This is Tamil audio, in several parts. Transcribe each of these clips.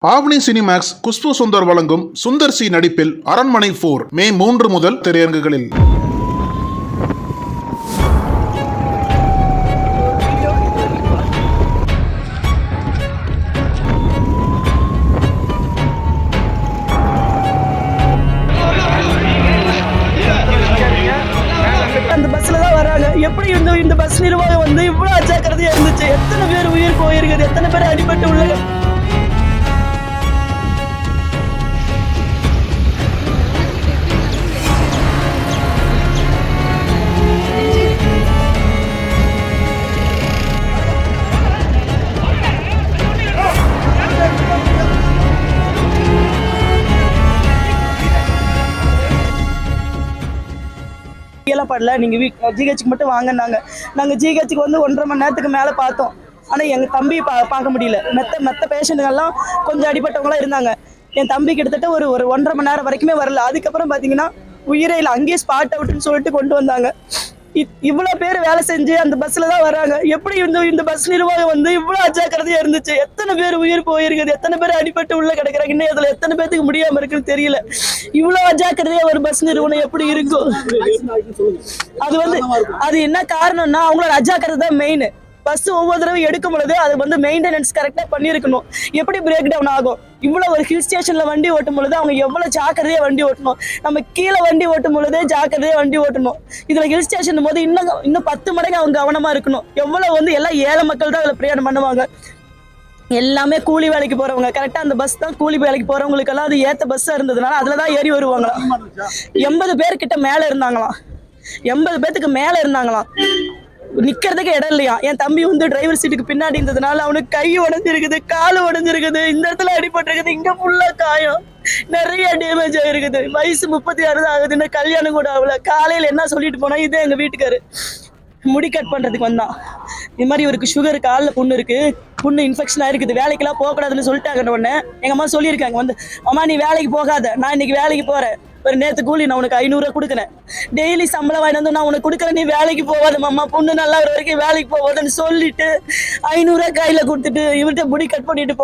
ஆவணி சினிமேக்ஸ் குஷ்பு சுந்தர் வழங்கும் சுந்தர் சி நடிப்பில் அரண்மனை 4 மே 3 முதல் திரையரங்குகளில். அந்த பஸ்ல தான் வராங்க. எப்படி இந்த பஸ் நிர்வாகம் வந்து இவ்வளவு அஜாக்கிரதையா இருந்துச்சு? எத்தனை பேர் உயிர் போயிருக்குது, எத்தனை பேர் அடிபட்டு உள்ள. படல நீங்க ஜிஹெச்சுக்கு மட்டும் வாங்கினாங்க. நாங்க ஜிஹெச்சுக்கு வந்து 1.5 மணி நேரத்துக்கு மேல பார்த்தோம். ஆனா எங்க தம்பி பார்க்க முடியல. மத்த பேஷண்ட்டுகள்லாம் கொஞ்சம் அடிபட்டவங்களா இருந்தாங்க. என் தம்பி கிட்டத்தட்ட ஒரு 1.5 மணி நேரம் வரைக்குமே வரல. அதுக்கப்புறம் பாத்தீங்கன்னா உயிரையில் அங்கேயே ஸ்பாட் அவுட்னு சொல்லிட்டு கொண்டு வந்தாங்க. இவ்வளவு பேர் வேலை செஞ்சு அந்த பஸ்ல தான் வராங்க. எப்படி இந்த பஸ் நிர்வாகம் வந்து இவ்வளவு அஜாக்கிரதையா இருந்துச்சு? எத்தனை பேர் உயிர் போயிருக்குது, எத்தனை பேர் அடிபட்டு உள்ள கிடக்குறாங்க. இன்னும் அதுல எத்தனை பேருக்கு முடியாம இருக்குன்னு தெரியல. இவ்வளவு அஜாக்கிரதையா ஒரு பஸ் நிறுவனம் எப்படி இருக்கும்? அது என்ன காரணம்னா அவங்களோட அஜாக்கிரதை தான் மெயின். பஸ் ஒவ்வொரு தடவை எடுக்கும் பொழுது அது வந்து மெயின்டெனன்ஸ் கரெக்டா பண்ணிருக்கணும். எப்படி பிரேக் டவுன் ஆகும்? இவ்வளவு ஒரு ஹில் ஸ்டேஷன்ல வண்டி ஓட்டும் பொழுது அவங்க எவ்வளவு ஜாக்கிரதையா வண்டி ஓட்டணும். நம்ம கீழே வண்டி ஓட்டும் பொழுதே ஜாக்கிரதையா வண்டி ஓட்டணும். இதுல ஹில் ஸ்டேஷன் போது இன்னும் 10 மடங்கு அவங்க கவனமா இருக்கணும். எவ்வளவு வந்து எல்லாம் ஏழை மக்கள் தான் அதுல பிரயாணம் பண்ணுவாங்க. எல்லாமே கூலி வேலைக்கு போறவங்க. கரெக்டா அந்த பஸ் தான் கூலி வேலைக்கு போறவங்களுக்கு எல்லாம் அது ஏத்த பஸ்ஸா இருந்ததுனால அதுலதான் ஏறி வருவாங்களாம். 80 பேர்கிட்ட மேல இருந்தாங்களாம். 80 பேத்துக்கு மேல இருந்தாங்களாம். நிக்கிறதுக்கு இடம் இல்லையா. என் தம்பி வந்து டிரைவர் சீட்டுக்கு பின்னாடி இருந்ததுனால அவனுக்கு கை உடைஞ்சிருக்குது, கால் உடைஞ்சிருக்குது, இந்த இடத்துல அடிபட்டிருக்குது, இங்க ஃபுல்லா காயம், நிறைய டேமேஜ் ஆயிருக்குது. வயசு 36 தான் ஆகுது, இன்னும் கல்யாணம் கூட ஆகல. காலையில என்ன சொல்லிட்டு போனா, இதே எங்க வீட்டுக்காரு முடி கட் பண்றதுக்கு வந்தான். இது மாதிரி இவருக்கு சுகர், காலில் புண்ணு இருக்கு, புண்ணு இன்ஃபெக்ஷன் ஆயிருக்குது, வேலைக்கெல்லாம் போகக்கூடாதுன்னு சொல்லிட்டாங்க. உடனே எங்க அம்மா சொல்லியிருக்காங்க வந்து, அம்மா நீ வேலைக்கு போகாத, நான் இன்னைக்கு வேலைக்கு போறேன். ஒரு நேற்று கூலி நான் உனக்கு 500 ரூபா கொடுக்குறேன், டெய்லி சம்பளம் வாங்கிட்டு வந்து நான் உனக்கு கொடுக்குறேன், நீ வேலைக்கு போகாத மாமா, பொண்ணு நல்லா வர வரைக்கும் வேலைக்கு போகாதுன்னு சொல்லிட்டு 500 ரூபா கையில கொடுத்துட்டு இவர்கிட்ட முடி கட் பண்ணிட்டு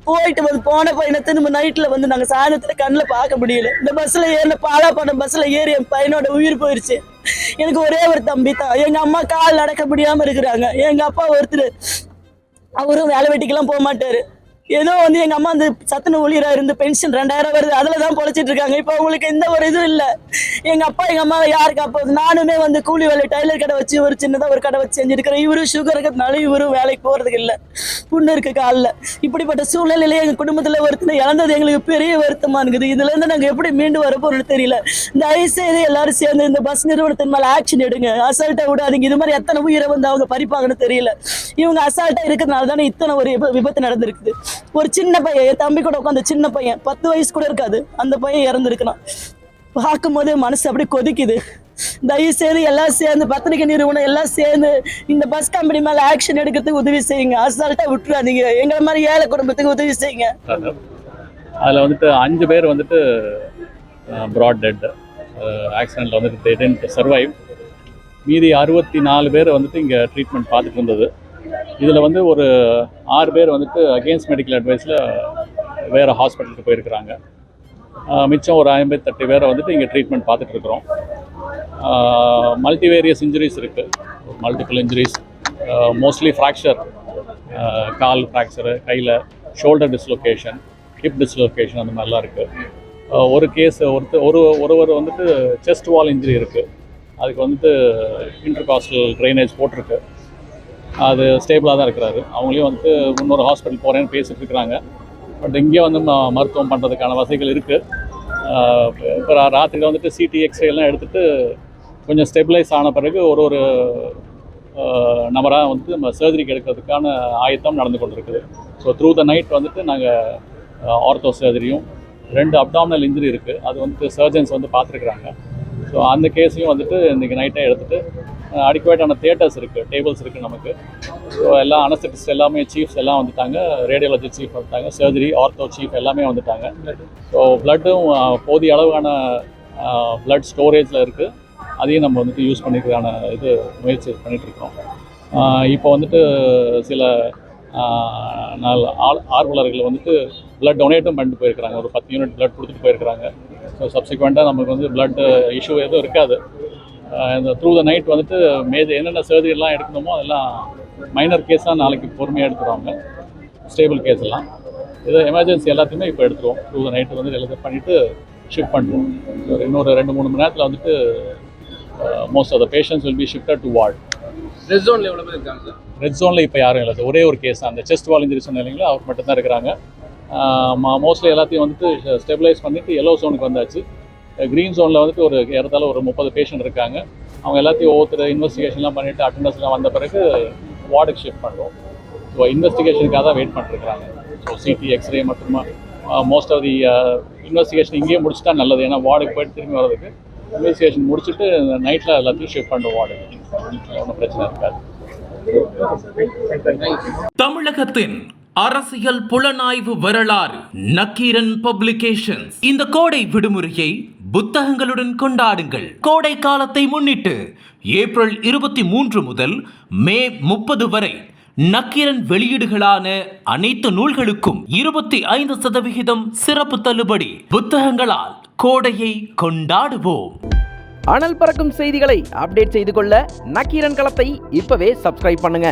போயிட்டு வந்து போன பையனை திரும்ப நைட்ல வந்து நாங்க சாயந்தரத்துல கண்ணில் பார்க்க முடியல. இந்த பஸ்ல ஏறின பாலாப்பான பஸ்ல ஏறி என் பையனோட உயிர் போயிருச்சு. எனக்கு ஒரே ஒரு தம்பி தான். எங்க அம்மா கால் நடக்க முடியாம இருக்கிறாங்க. எங்க அப்பா ஒருத்தர், அவரும் வேலை வெட்டிக்கெல்லாம் போக மாட்டாரு. ஏதோ வந்து எங்க அம்மா அந்த சத்துண ஊழியரா இருந்து பென்ஷன் 2000 வருது, அதுலதான் பொழைச்சிட்டு இருக்காங்க. இப்ப அவங்களுக்கு எந்த ஒரு இதுவும் இல்ல. எங்க அப்பா எங்க அம்மாவை யாருக்கு அப்போ நானுமே வந்து கூலி வேலை டைலர் கடை வச்சு ஒரு சின்னதா ஒரு கடை வச்சு செஞ்சிருக்கிறேன். இவரும் சுகர் இருக்கிறதுனால இவரும் வேலைக்கு போறதுக்கு இல்ல, புண்ணு இருக்கு காலில். இப்படிப்பட்ட சூழ்நிலையில எங்க குடும்பத்துல ஒருத்தர் இழந்தது எங்களுக்கு பெரிய வருத்தமா இருக்குது. இதுல இருந்து நாங்க எப்படி மீண்டு வரப்போறோம்னு தெரியல. இந்த ஐசேது எல்லாரும் சேர்ந்து இந்த பஸ் நிறுவனத்தின் மேல ஆக்ஷன் எடுங்க, அசால்ட்டா விடாதீங்க. இது மாதிரி எத்தனை உயிரை வந்து அவங்க பறிப்பாங்கன்னு தெரியல. இவங்க அசால்ட்டா இருக்கிறதுனால தானே இத்தனை ஒரு விபத்து நடந்திருக்குது. ஒரு சின்ன பையன், என் தம்பி கூட உட்காந்து சின்ன பையன், 10 வயசு கூட இருக்காது, அந்த பையன் இறந்துருக்கிறான். பார்க்கும் போது மனசு அப்படி கொதிக்குது. தயவு செய்து எல்லாம் சேர்ந்து பத்திரிகை நிறுவனம் எல்லாம் சேர்ந்து இந்த பஸ் கம்பெனி மேல ஆக்ஷன் எடுக்கிறதுக்கு உதவி செய்யுங்க. அசால்ட்டா விட்டுறாதீங்க. எங்களை மாதிரி ஏழை குடும்பத்துக்கு உதவி செய்யுங்க. அதில் வந்துட்டு 5 பேர் வந்துட்டு ப்ராட் டெட் ஆக்சிடென்ட்ல வந்துட்டு they didn't survive. மீதி 64 பேர் வந்துட்டு இங்கே ட்ரீட்மெண்ட் பார்த்துட்டு இருந்தது. இதில் வந்து ஒரு 6 பேர் வந்துட்டு அகெயின்ஸ்ட் மெடிக்கல் அட்வைஸில் வேறு ஹாஸ்பிட்டலுக்கு போயிருக்கிறாங்க. மிச்சம் ஒரு 58 பேரை வந்துட்டு இங்கே ட்ரீட்மெண்ட் பார்த்துட்டு இருக்கிறோம். மல்டிவேரியஸ் இன்ஜுரிஸ் இருக்குது, மல்டிபிள் இன்ஜுரிஸ், மோஸ்ட்லி ஃப்ராக்சர், கால் ஃப்ராக்சரு, கையில் ஷோல்டர் டிஸ்லொகேஷன், ஹிப் டிஸ்லொகேஷன், அந்த மாதிரிலாம் இருக்குது. ஒரு கேஸ் ஒருவர் வந்துட்டு செஸ்ட் வால் இன்ஜுரி இருக்குது. அதுக்கு வந்துட்டு இன்டர்காஸ்டல் ட்ரைனேஜ் போட்டிருக்கு, அது ஸ்டேபிளாக தான் இருக்கிறாரு. அவங்களையும் வந்துட்டு இன்னொரு ஹாஸ்பிட்டல் போகிறேன்னு பேசிகிட்டு இருக்கிறாங்க. பட் இங்கே வந்து மருத்துவம் பண்ணுறதுக்கான வசதிகள் இருக்குது. இப்போ ராத்திரியில் வந்துட்டு சிடி எக்ஸ்ரேலாம் எடுத்துகிட்டு கொஞ்சம் ஸ்டெபிலைஸ் ஆன பிறகு ஒரு நபராக வந்துட்டு நம்ம சர்ஜரிக்கு எடுக்கிறதுக்கான ஆயத்தம் நடந்து கொண்டிருக்குது. ஸோ த்ரூ த நைட் வந்துட்டு நாங்கள் ஆர்த்தோ சர்ஜரியும் 2 அப்டாமினல் இன்ஜுரி இருக்குது, அது வந்துட்டு சர்ஜன்ஸ் வந்து பார்த்துருக்குறாங்க. ஸோ அந்த கேஸையும் வந்துட்டு இன்றைக்கி நைட்டே எடுத்துகிட்டு அடிக்குவேட்டான தியேட்டர்ஸ் இருக்குது, டேபிள்ஸ் இருக்குது நமக்கு. ஸோ எல்லாம் அனஸ்தட்டிஸ்ட் எல்லாமே சீஃப்ஸ் எல்லாம் வந்துட்டாங்க, ரேடியாலஜி சீஃப் வந்துட்டாங்க, சர்ஜரி ஆர்த்தோ சீஃப் எல்லாமே வந்துட்டாங்க. ஸோ ப்ளட்டும் போதிய அளவான ப்ளட் ஸ்டோரேஜில் இருக்குது. அதையும் நம்ம வந்துட்டு யூஸ் பண்ணிக்கிறதான முயற்சி பண்ணிகிட்ருக்கோம். இப்போ வந்துட்டு சில ஆர்வலர்கள் வந்துட்டு பிளட் டொனேட்டும் பண்ணிட்டு போயிருக்கிறாங்க. ஒரு 10 யூனிட் பிளட் கொடுத்துட்டு போயிருக்கிறாங்க. ஸோ சப்சிக்வெண்ட்டாக நமக்கு வந்து பிளட் இஷ்யூ எதுவும் இருக்காது. இந்த த்ரூ த நைட் வந்துட்டு என்னென்ன சர்ஜரிலாம் எடுக்கணுமோ அதெல்லாம் மைனர் கேஸாக நாளைக்கு பொறுமையாக எடுத்துருவாங்க. ஸ்டேபிள் கேஸ் எல்லாம் இது எமர்ஜென்சி எல்லாத்தையுமே இப்போ எடுத்துருவோம். த்ரூ த நைட்டு வந்து எல்லாத்தையும் பண்ணிவிட்டு ஷிஃப்ட் பண்ணுறோம். இன்னொரு 2-3 மணி நேரத்தில் வந்துட்டு most of the patients will be shifted to ward. Red ஜோன்ல எவ்வளவு பேர் இருக்காங்க சார்? ரெட் ஜோனில் இப்போ யாரும் இல்லை. ஒரே ஒரு கேஸ் அந்த செஸ்ட் வால் இன்ஜுரி சொன்ன இல்லைங்களா, அவர் மட்டும்தான் இருக்கிறாங்க. மோஸ்ட்லி எல்லாத்தையும் வந்துட்டு ஸ்டெபிலைஸ் பண்ணிவிட்டு எல்லோ ஜோனுக்கு வந்தாச்சு. க்ரீன் ஜோனில் வந்துட்டு ஏறத்தாழ ஒரு 30 பேஷண்ட் இருக்காங்க. அவங்க எல்லாத்தையும் ஒவ்வொருத்தர் இன்வெஸ்டிகேஷன்லாம் பண்ணிவிட்டு அட்டண்டன்ஸ்லாம் வந்த பிறகு வார்டுக்கு ஷிஃப்ட் பண்ணுறோம். ஸோ இன்வெஸ்டிகேஷனுக்காக தான் வெயிட் பண்ணிருக்கிறாங்க. ஸோ சிடி எக்ஸ்ரே மட்டுமா மோஸ்ட் ஆஃப் தி இன்வெஸ்டிகேஷன் இங்கேயே முடிச்சுட்டா நல்லது. ஏன்னா வார்டுக்கு போய்ட்டு திரும்பி வர்றதுக்கு இன்வெஸ்டிகேஷன் முடிச்சுட்டு நைட்டில் எல்லாத்தையும் ஷிஃப்ட் பண்ணுறோம் வார்டுக்கு. ஒன்றும் பிரச்சனை இருக்காது. தமிழகத்தின் அரசியல் புலனாய்வு வரலாறு நக்கீரன் பப்ளிகேஷன்ஸ். இந்த கோடை விடுமுறையை புத்தகங்களுடன் கொண்டாடுங்கள். கோடை காலத்தை முன்னிட்டு ஏப்ரல் 23 முதல் மே 30 வரை நக்கீரன் வெளியீடுகளான அனைத்து நூல்களுக்கும் 25% சிறப்பு தள்ளுபடி. புத்தகங்களால் கோடையை கொண்டாடுவோம். அனல் பறக்கும் செய்திகளை அப்டேட் செய்து கொள்ள நக்கீரன் களத்தை இப்பவே சப்ஸ்கிரைப் பண்ணுங்க.